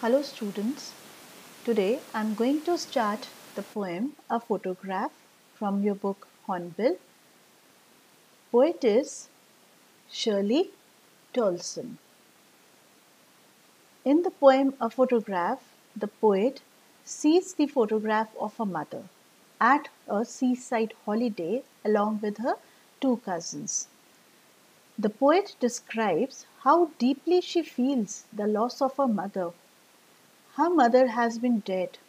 Hello students, today I am going to start the poem A Photograph from your book Hornbill. Poet is Shirley Tolson. In the poem A Photograph, the poet sees the photograph of a mother at a seaside holiday along with her two cousins. The poet describes how deeply she feels the loss of her mother. Her mother has been dead.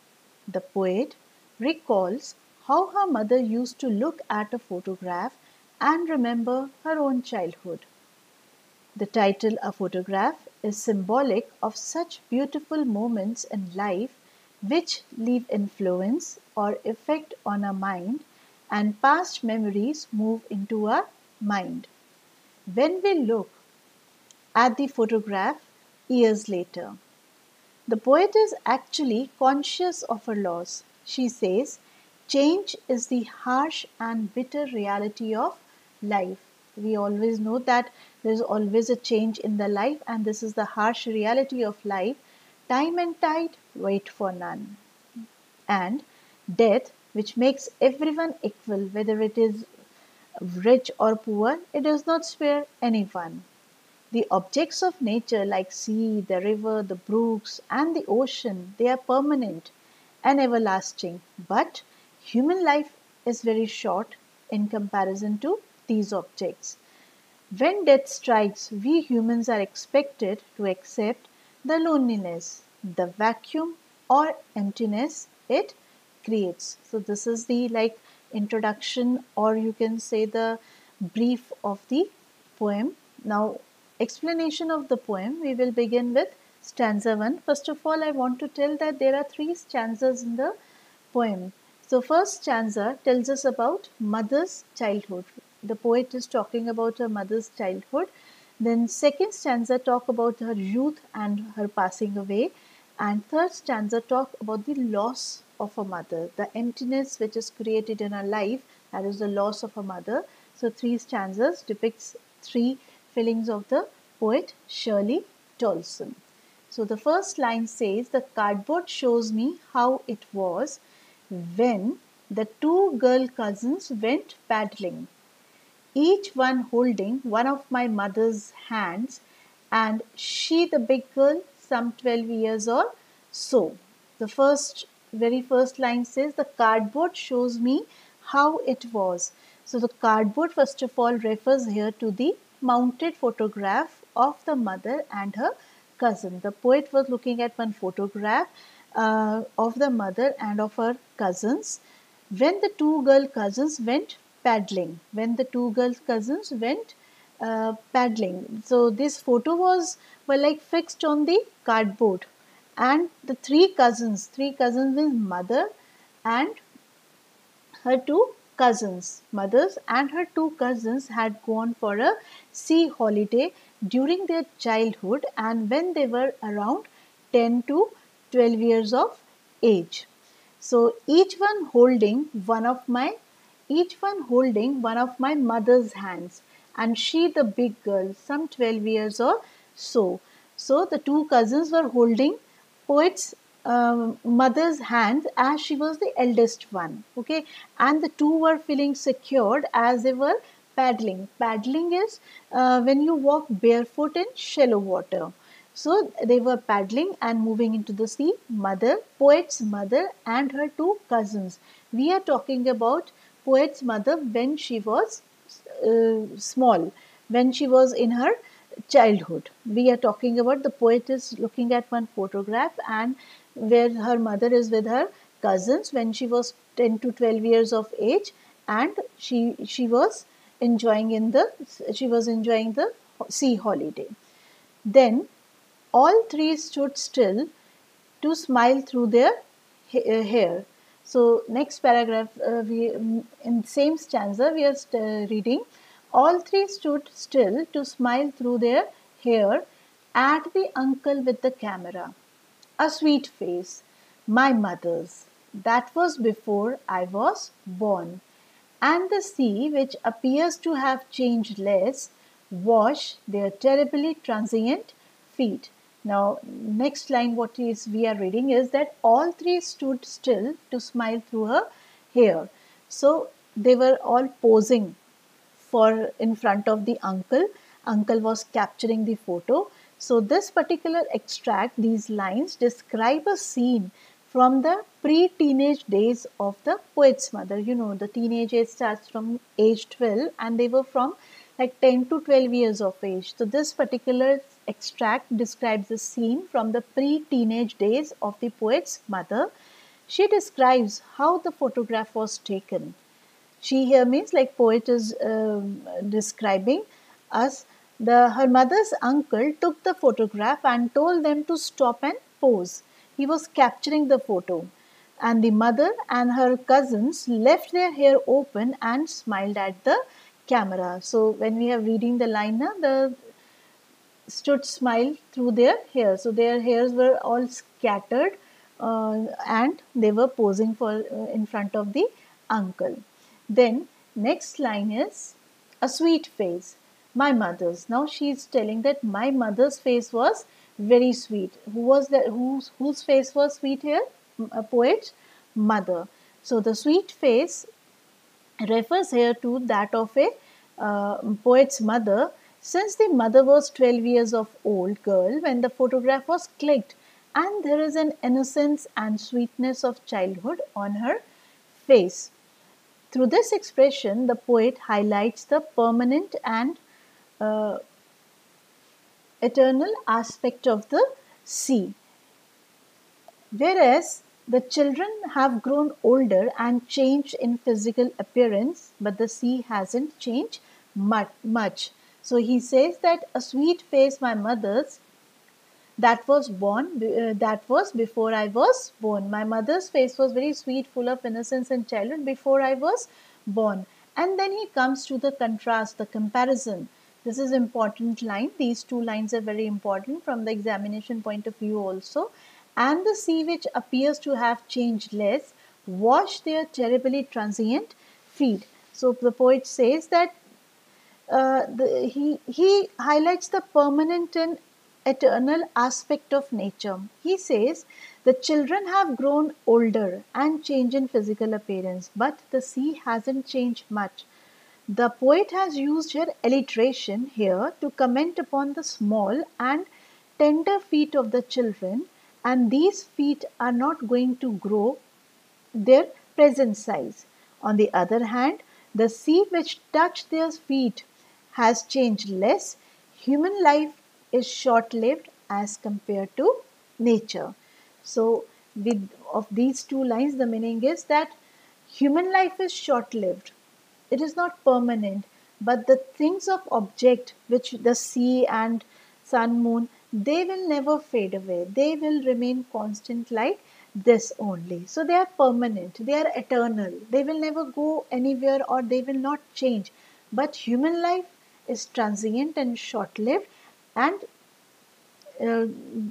The poet recalls how her mother used to look at a photograph and remember her own childhood. The title A Photograph is symbolic of such beautiful moments in life which leave influence or effect on our mind, and past memories move into our mind. When we look at the photograph years later, the poet is actually conscious of her loss. She says, change is the harsh and bitter reality of life. We always know that there is always a change in the life, and this is the harsh reality of life. Time and tide wait for none. And death, which makes everyone equal, whether it is rich or poor, it does not spare anyone. The objects of nature like sea, the river, the brooks and the ocean, they are permanent and everlasting. But human life is very short in comparison to these objects. When death strikes, we humans are expected to accept the loneliness, the vacuum or emptiness it creates. So this is the introduction, or you can say the brief of the poem. Now, explanation of the poem, we will begin with stanza 1. First of all, I want to tell that there are 3 stanzas in the poem. So first stanza tells us about mother's childhood. The poet is talking about her mother's childhood. Then second stanza talk about her youth and her passing away. And third stanza talk about the loss of a mother, the emptiness which is created in her life, that is the loss of a mother. So 3 stanzas depicts 3 feelings of the poet Shirley Tolson. So the first line says, the cardboard shows me how it was when the two girl cousins went paddling, each one holding one of my mother's hands, and she the big girl, some 12 years or so. The very first line says, the cardboard shows me how it was. So the cardboard first of all refers here to the mounted photograph of the mother and her cousin. The poet was looking at one photograph of the mother and of her cousins when the two girl cousins went paddling. When the two girl cousins went paddling. So this photo was fixed on the cardboard, and the three cousins with mother and her two cousins, mothers and her two cousins had gone for a sea holiday during their childhood and when they were around 10 to 12 years of age. So each one holding one of my mother's hands, and she the big girl, some 12 years or so. So the two cousins were holding poet's mother's hand as she was the eldest one. Okay, and the two were feeling secured as they were paddling. Paddling is when you walk barefoot in shallow water. So they were paddling and moving into the sea. Poet's mother and her two cousins. We are talking about poet's mother when she was small, when she was in her childhood. We are talking about, the poet is looking at one photograph and where her mother is with her cousins when she was 10 to 12 years of age, and she was enjoying the sea holiday. Then all three stood still to smile through their hair. So next paragraph, in same stanza we are reading, all three stood still to smile through their hair at the uncle with the camera. A sweet face, my mother's, that was before I was born. And the sea, which appears to have changed less, wash their terribly transient feet. Now, next line what is we are reading is that all three stood still to smile through her hair. So they were all posing for in front of the uncle. Uncle was capturing the photo. So this particular extract, these lines describe a scene from the pre-teenage days of the poet's mother. You know, the teenage age starts from age 12 and they were from like 10 to 12 years of age. So this particular extract describes the scene from the pre-teenage days of the poet's mother. She describes how the photograph was taken. She here means like poet is describing us. Her mother's uncle took the photograph and told them to stop and pose. He was capturing the photo, and the mother and her cousins left their hair open and smiled at the camera. So when we are reading the line now, the stood smile through their hair. So their hairs were all scattered and they were posing for in front of the uncle. Then next line is a sweet face. My mother's. Now she is telling that my mother's face was very sweet. Who was that? Whose face was sweet here? A poet's mother. So the sweet face refers here to that of a poet's mother, since the mother was 12 years of old girl when the photograph was clicked, and there is an innocence and sweetness of childhood on her face. Through this expression, the poet highlights the permanent and uh, eternal aspect of the sea. Whereas the children have grown older and changed in physical appearance, but the sea hasn't changed much. So he says that a sweet face, my mother's, that was before I was born. My mother's face was very sweet, full of innocence and childhood before I was born. And then he comes to the contrast, the comparison. This is important line. These two lines are very important from the examination point of view also. And the sea which appears to have changed less, wash their terribly transient feet. So the poet says that he highlights the permanent and eternal aspect of nature. He says the children have grown older and changed in physical appearance, but the sea hasn't changed much. The poet has used her alliteration here to comment upon the small and tender feet of the children, and these feet are not going to grow their present size. On the other hand, the sea which touched their feet has changed less. Human life is short lived as compared to nature. So, with of these two lines, the meaning is that human life is short lived. It is not permanent, but the things of object which the sea and sun, moon, they will never fade away. They will remain constant like this only. So they are permanent, they are eternal. They will never go anywhere or they will not change. But human life is transient and short lived, and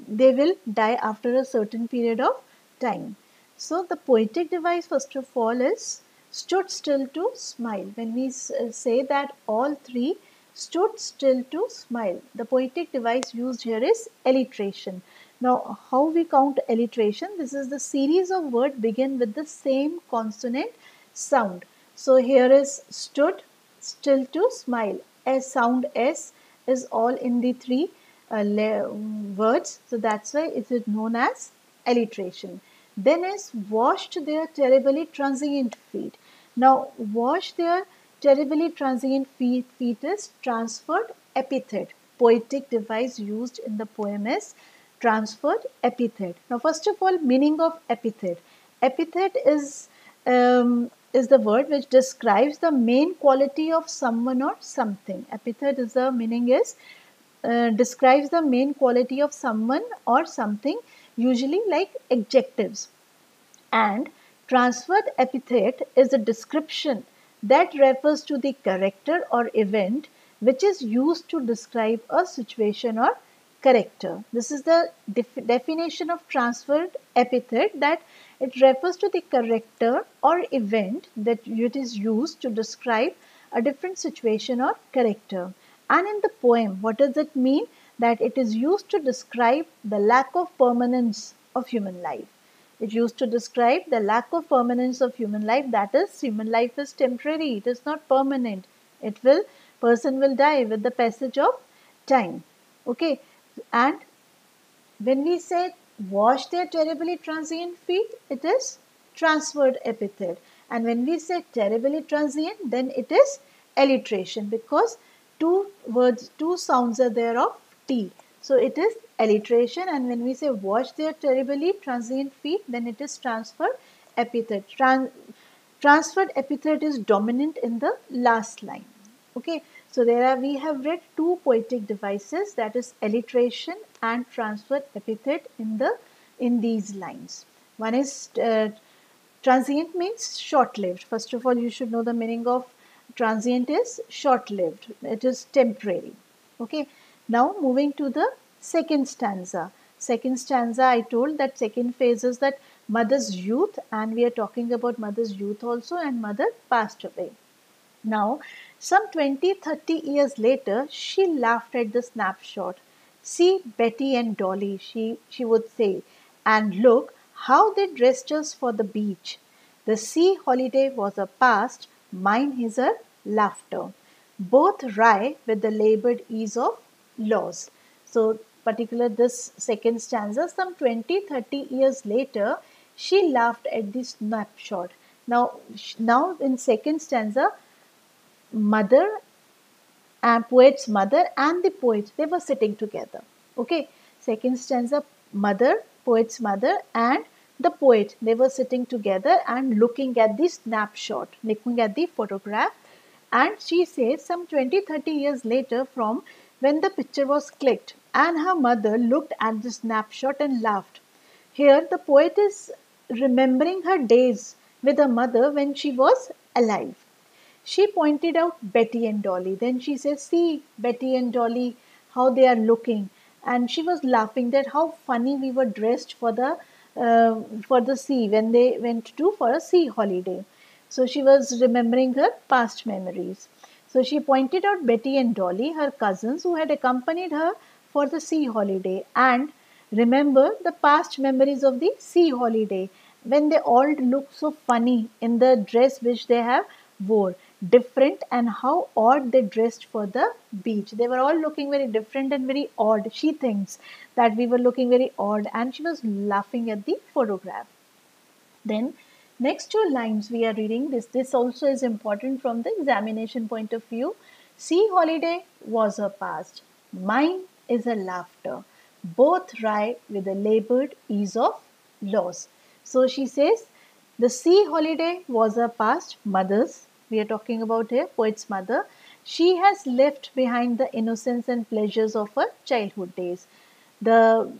they will die after a certain period of time. So the poetic device first of all is stood still to smile. When we say that all three stood still to smile, the poetic device used here is alliteration. Now how we count alliteration? This is the series of words begin with the same consonant sound. So here is stood still to smile. S sound S is all in the three words. So that's why it is known as alliteration. Then is washed their terribly transient feet. Now wash their terribly transient feet is transferred epithet. Poetic device used in the poem is transferred epithet. Now first of all, meaning of epithet. Epithet is the word which describes the main quality of someone or something. Epithet is the meaning is describes the main quality of someone or something, usually like adjectives. And transferred epithet is a description that refers to the character or event which is used to describe a situation or character. This is the definition of transferred epithet, that it refers to the character or event that it is used to describe a different situation or character. And in the poem, what does it mean? that it is used to describe the lack of permanence of human life. It used to describe the lack of permanence of human life. That is, human life is temporary. It is not permanent. Person will die with the passage of time. Okay. And when we say wash their terribly transient feet, it is transferred epithet. And when we say terribly transient, then it is alliteration, because two sounds are there of T. So it is alliteration, and when we say wash their terribly transient feet, then it is transferred epithet. Transferred epithet is dominant in the last line. Okay, so we have read two poetic devices, that is alliteration and transferred epithet in these lines. One is transient, means short-lived. First of all, you should know the meaning of transient is short-lived. It is temporary. Okay. Now moving to the second stanza. Second stanza, I told that second phase is that mother's youth, and we are talking about mother's youth also, and mother passed away. Now, some 20-30 years later, she laughed at the snapshot. See Betty and Dolly, she would say, and look how they dressed us for the beach. The sea holiday was a past, mine is a laughter. Both wry with the labored ease of loss. So, particular this second stanza, some 20-30 years later, she laughed at the snapshot. Now in second stanza, mother and poet's mother and the poet, they were sitting together. Okay, second stanza, poet's mother and the poet, they were sitting together and looking at the snapshot, looking at the photograph. And she says some 20-30 years later from when the picture was clicked, and her mother looked at the snapshot and laughed. Here the poet is remembering her days with her mother when she was alive. She pointed out Betty and Dolly. Then she says, see Betty and Dolly, how they are looking. And she was laughing that how funny we were dressed for the sea when they went for a sea holiday. So she was remembering her past memories. So she pointed out Betty and Dolly, her cousins, who had accompanied her for the sea holiday, and remember the past memories of the sea holiday when they all looked so funny in the dress which they have wore, different, and how odd they dressed for the beach. They were all looking very different and very odd. She thinks that we were looking very odd, and she was laughing at the photograph. Then next two lines we are reading this also is important from the examination point of view. Sea holiday was her past, mine is a laughter, both wry with a labored ease of loss. So she says the sea holiday was her past, mother's, we are talking about here, poet's mother. She has left behind the innocence and pleasures of her childhood days. The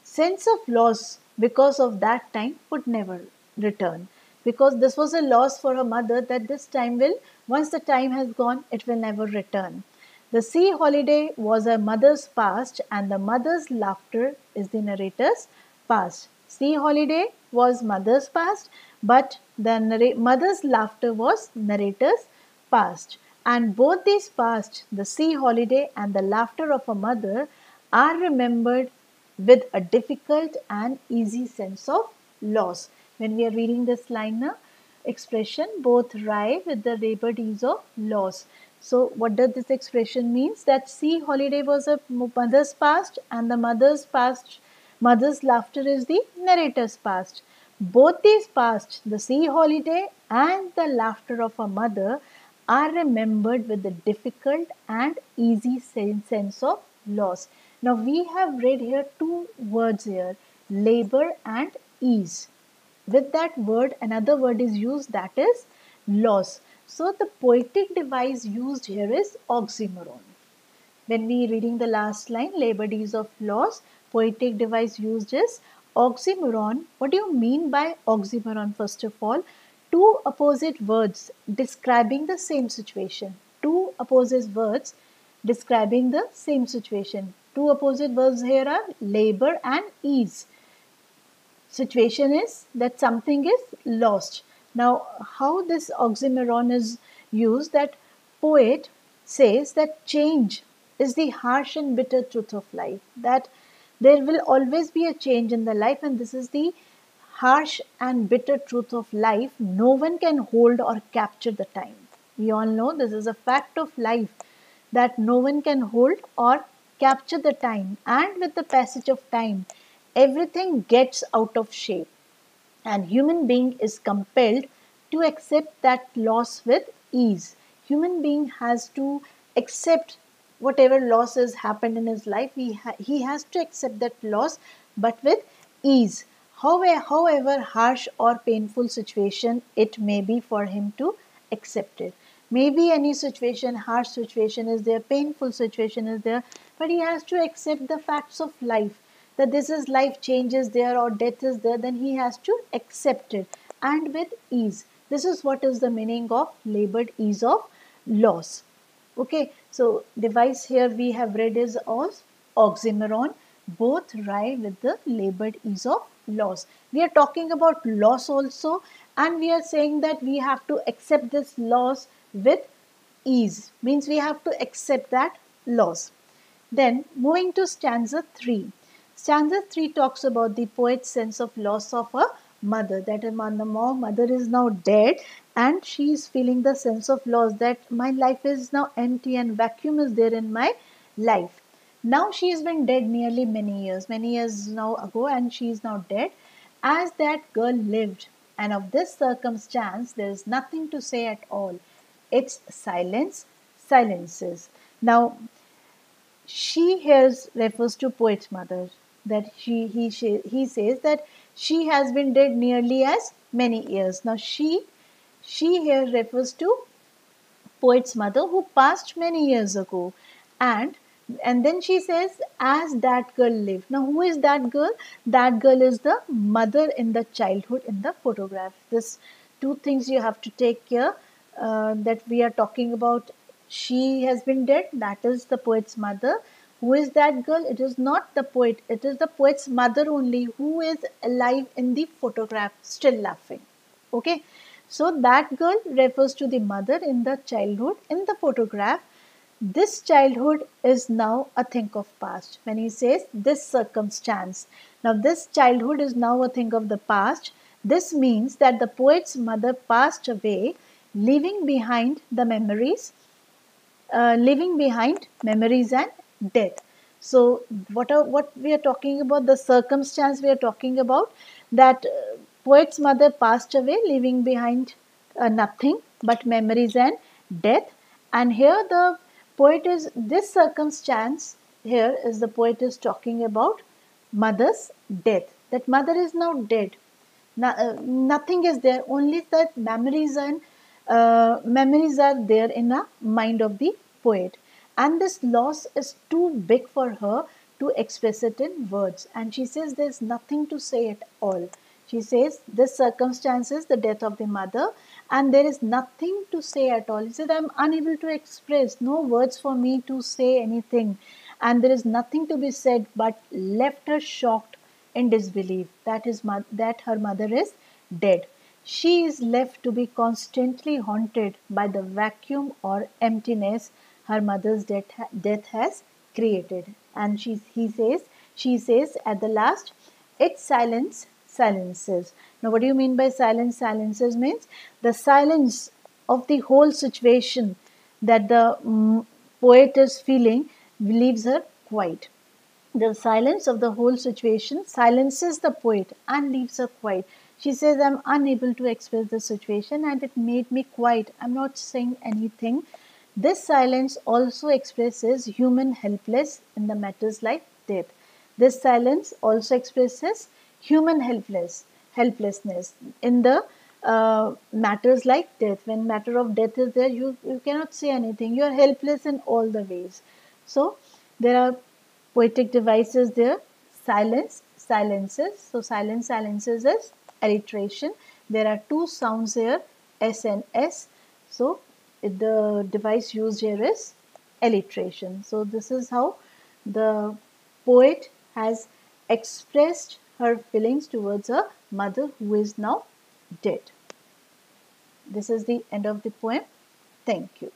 sense of loss because of that time would never return, because this was a loss for her mother, that this time will, once the time has gone, it will never return. The sea holiday was her mother's past, and the mother's laughter is the narrator's past. Sea holiday was mother's past, but the mother's laughter was narrator's past. And both these past, the sea holiday and the laughter of a mother, are remembered with a difficult and easy sense of loss. When we are reading this line, expression, both wry with the labored ease of loss. So what does this expression means? That sea holiday was a mother's past, and the mother's laughter is the narrator's past. Both these past, the sea holiday and the laughter of a mother, are remembered with the difficult and easy sense of loss. Now we have read here two words here, labor and ease. With that word, another word is used, that is loss. So the poetic device used here is oxymoron. When we reading the last line, labored ease of loss, poetic device used is oxymoron. What do you mean by oxymoron? First of all, two opposite words describing the same situation. Two opposite words describing the same situation. Two opposite verbs here are labor and ease. Situation is that something is lost. Now, how this oxymoron is used, that poet says that change is the harsh and bitter truth of life, that there will always be a change in the life, and this is the harsh and bitter truth of life. No one can hold or capture the time. We all know this is a fact of life, that no one can hold or capture the time, and with the passage of time, everything gets out of shape, and human being is compelled to accept that loss with ease. Human being has to accept whatever loss has happened in his life. He has to accept that loss, but with ease. However harsh or painful situation it may be for him to accept it. Maybe any situation, harsh situation is there, painful situation is there, but he has to accept the facts of life, that this is life, changes there or death is there, then he has to accept it, and with ease. This is what is the meaning of labored ease of loss. Okay, so device here we have read is as oxymoron, both rhyme with the labored ease of loss. We are talking about loss also, and we are saying that we have to accept this loss with ease, means we have to accept that loss. Then moving to stanza 3. Stanza 3 talks about the poet's sense of loss of a mother, that the mother is now dead, and she is feeling the sense of loss, that my life is now empty and vacuum is there in my life. Now she has been dead nearly many years now ago, and she is now dead. As that girl lived, and of this circumstance there is nothing to say at all. Its silence silences. Now she here refers to poet's mother, that he says that she has been dead nearly as many years. Now she here refers to poet's mother who passed many years ago, and then she says as that girl lived. Now who is that girl? That girl is the mother in the childhood in the photograph. This two things you have to take care, that we are talking about. She has been dead, that is the poet's mother. Who is that girl? It is not the poet, it is the poet's mother only, who is alive in the photograph, still laughing. Okay, so that girl refers to the mother in the childhood in the photograph. This childhood is now a thing of past. When he says this circumstance, now this childhood is now a thing of the past. This means that the poet's mother passed away, leaving behind the memories, leaving behind memories and death. So what we are talking about, the circumstance we are talking about, that poet's mother passed away, leaving behind nothing but memories and death. And here the poet is, this circumstance here is the poet is talking about mother's death. That mother is now dead. Nothing is there, only that memories are there in the mind of the poet, and this loss is too big for her to express it in words, and she says there's nothing to say at all. She says this circumstance is the death of the mother, and there is nothing to say at all. He said, I'm unable to express, no words for me to say anything, and there is nothing to be said, but left her shocked in disbelief that her mother is dead. She is left to be constantly haunted by the vacuum or emptiness her mother's death has created. And she says at the last, its silence silences. Now, what do you mean by silence silences? Means the silence of the whole situation that the poet is feeling leaves her quiet. The silence of the whole situation silences the poet and leaves her quiet. She says, I'm unable to express the situation and it made me quiet. I'm not saying anything. This silence also expresses human helplessness in the matters like death. This silence also expresses human helplessness in the matters like death. When matter of death is there, you cannot say anything. You are helpless in all the ways. So there are poetic devices there. Silence silences. So silence silences is alliteration. There are two sounds here, S and S. So the device used here is alliteration. So this is how the poet has expressed her feelings towards her mother who is now dead. This is the end of the poem. Thank you.